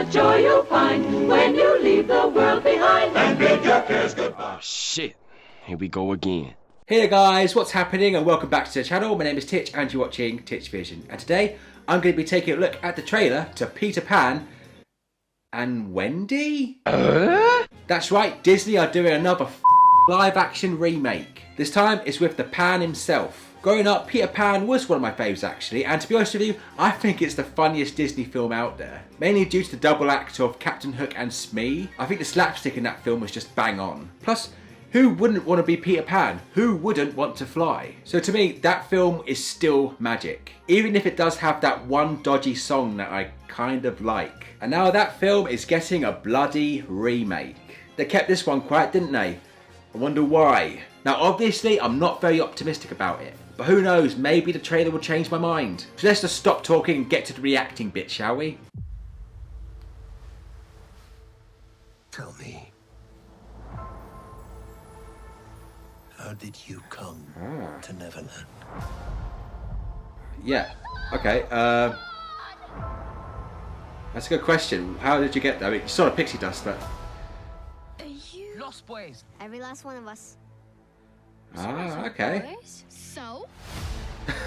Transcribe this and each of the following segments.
what joy you'll find when you leave the world behind and bid your cares goodbye. Oh shit, here we go again. Hey there guys, what's happening and welcome back to the channel. My name is Titch and you're watching Titch Vision. And today I'm going to be taking a look at the trailer to Peter Pan and Wendy? That's right, Disney are doing another live action remake. This time it's with the Pan himself. Growing up, Peter Pan was one of my faves actually, and to be honest with you, I think it's the funniest Disney film out there. Mainly due to the double act of Captain Hook and Smee. I think the slapstick in that film was just bang on. Plus, who wouldn't want to be Peter Pan? Who wouldn't want to fly? So to me, that film is still magic. Even if it does have that one dodgy song that I kind of like. And now that film is getting a bloody remake. They kept this one quiet, didn't they? I wonder why. Now obviously, I'm not very optimistic about it. But who knows, maybe the trailer will change my mind. So let's just stop talking and get to the reacting bit, shall we? Tell me, how did you come to Neverland? Yeah, okay, that's a good question. How did you get there? I mean, you saw the pixie dust, but... Are you... Lost boys. Every last one of us. Ah, okay. So?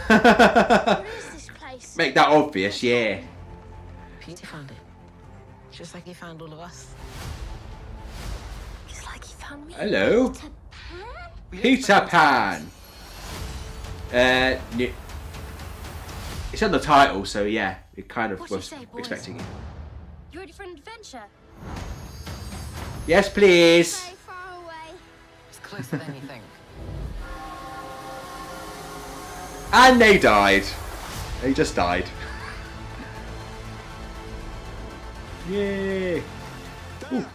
What is this place? Make that obvious, yeah. Peter found it. Just like he found all of us. It's like he found me. Hello. Peter Pan? Peter Pan. It's on the title, so yeah, it kind of What do you was say, boys? expecting it. You ready for an adventure? Yes, please. Very far away. It's closer than you think. And they died. They just died. Yay. Ooh.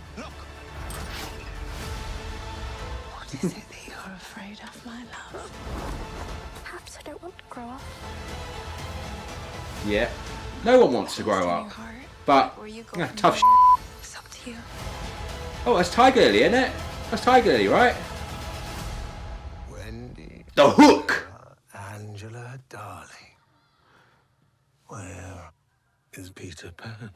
What is it that you're afraid of, my love? Perhaps I don't want to grow up. Yeah. No one wants to grow up. But, tough It's up to you. Oh, that's Tiger Lily, isn't it? That's Tiger Lily, right? Wendy, The Hook! Angela, darling, where is Peter Pan?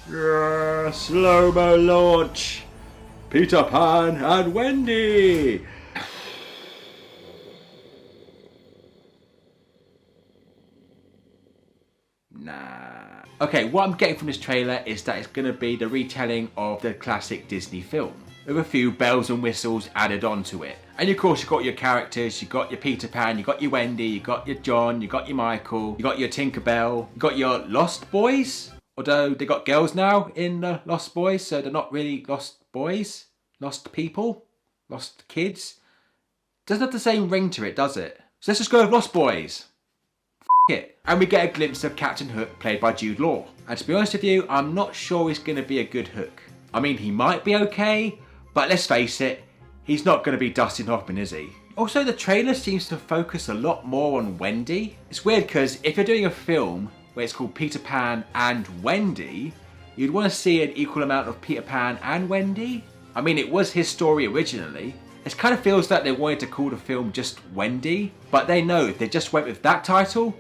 Yeah, slow-mo launch. Peter Pan and Wendy. Nah. Okay, what I'm getting from this trailer is that it's going to be the retelling of the classic Disney film, with a few bells and whistles added onto it. And of course you've got your characters, you've got your Peter Pan, you've got your Wendy, you've got your John, you've got your Michael, you've got your Tinkerbell, you've got your Lost Boys, although they got girls now in the Lost Boys, so they're not really Lost Boys, Lost People, Lost Kids. Doesn't have the same ring to it, does it? So let's just go with Lost Boys. It. And we get a glimpse of Captain Hook played by Jude Law. And to be honest with you, I'm not sure he's going to be a good Hook. I mean, he might be okay, but let's face it, he's not going to be Dustin Hoffman, is he? Also, the trailer seems to focus a lot more on Wendy. It's weird because if you're doing a film where it's called Peter Pan and Wendy, you'd want to see an equal amount of Peter Pan and Wendy. I mean, it was his story originally. It kind of feels like they wanted to call the film just Wendy, but they know if they just went with that title,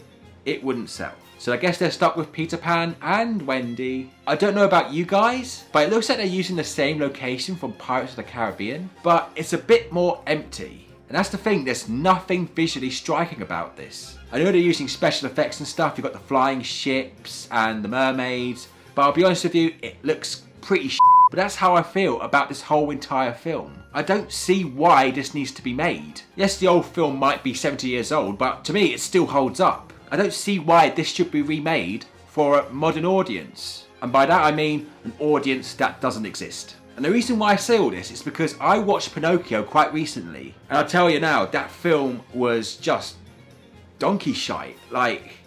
it wouldn't sell. So I guess they're stuck with Peter Pan and Wendy. I don't know about you guys, but it looks like they're using the same location from Pirates of the Caribbean, but it's a bit more empty. And that's the thing, there's nothing visually striking about this. I know they're using special effects and stuff, you've got the flying ships and the mermaids, but I'll be honest with you, it looks pretty shit. But that's how I feel about this whole entire film. I don't see why this needs to be made. Yes, the old film might be 70 years old, but to me it still holds up. I don't see why this should be remade for a modern audience. And by that I mean an audience that doesn't exist. And the reason why I say all this is because I watched Pinocchio quite recently. And I'll tell you now, that film was just donkey shite. Like,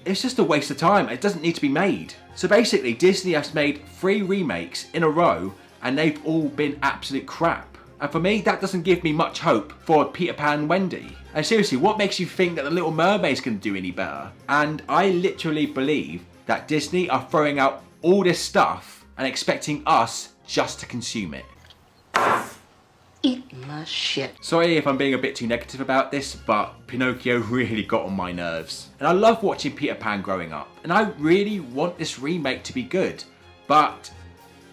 it's just a waste of time. It doesn't need to be made. So basically Disney has made 3 remakes in a row and they've all been absolute crap. And for me, that doesn't give me much hope for Peter Pan and Wendy. And seriously, what makes you think that The Little Mermaid's can do any better? And I literally believe that Disney are throwing out all this stuff and expecting us just to consume it. Eat my shit. Sorry if I'm being a bit too negative about this, but Pinocchio really got on my nerves. And I love watching Peter Pan growing up, and I really want this remake to be good, but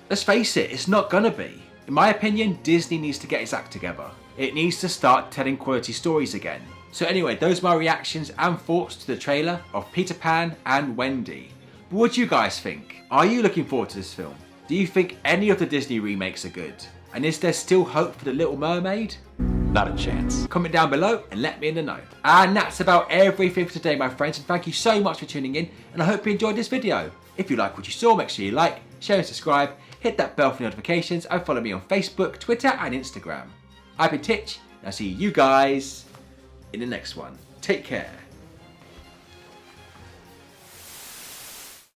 let's face it, it's not gonna be. In my opinion, Disney needs to get its act together. It needs to start telling quality stories again. So anyway, those are my reactions and thoughts to the trailer of Peter Pan and Wendy. But what do you guys think? Are you looking forward to this film? Do you think any of the Disney remakes are good? And is there still hope for The Little Mermaid? Not a chance. Comment down below and let me know. And that's about everything for today, my friends, and thank you so much for tuning in, and I hope you enjoyed this video. If you like what you saw, make sure you like, share and subscribe, hit that bell for notifications, and follow me on Facebook, Twitter and Instagram. I've been Titch, and I'll see you guys in the next one. Take care.